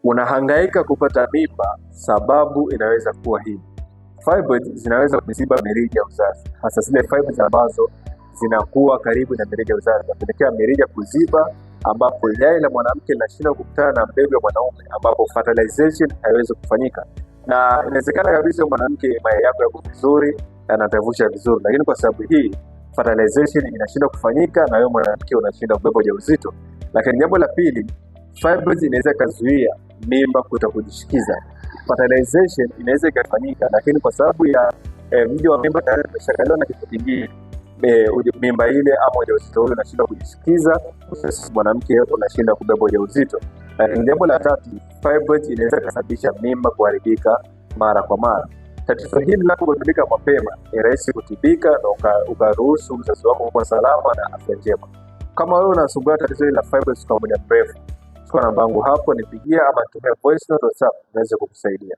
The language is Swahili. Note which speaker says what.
Speaker 1: Unahangaika kupata mimba, sababu inaweza kuwa hii. Fibroids zinaweza kuziba mirija ya uzazi, hasa zile fibroids ambazo zinakuwa karibu na mirija ya uzazi, napelekea mirija kuziba, ambapo yai la mwanamke linashindwa kukutana na mbegu ya mwanaume, ambapo fertilization haiwezi kufanyika. Na inawezekana kabisa mwanamke mayai yako yako vizuri, yanatavusha vizuri, lakini kwa sababu hii fertilization inashindwa kufanyika na wewe mwanamke unashindwa kubeba ujauzito. Lakini jambo la pili, fibroids inaweza kuzuia mimba kutokujishikiza. Fertilization inaweza ikafanyika, lakini kwa sababu ya mji wa mimba tayari umeshakaliwa na kitu kingine, mimba ile ama ujauzito ule unashindwa kujishikiza, mwanamke unashindwa kubeba ujauzito. Lakini jambo la tatu, fibroids inaweza kusababisha mimba kuharibika mara kwa mara. Tatizo hili linapogundulika mapema, ni rahisi kutibika na ukaruhusu mzazi wako kuwa salama na afya njema. Kama wewe unasumbua tatizo hili la fibroids kwa muda mrefu, chukua namba yangu hapo, nipigia ama tumia voice note WhatsApp, naweza kukusaidia.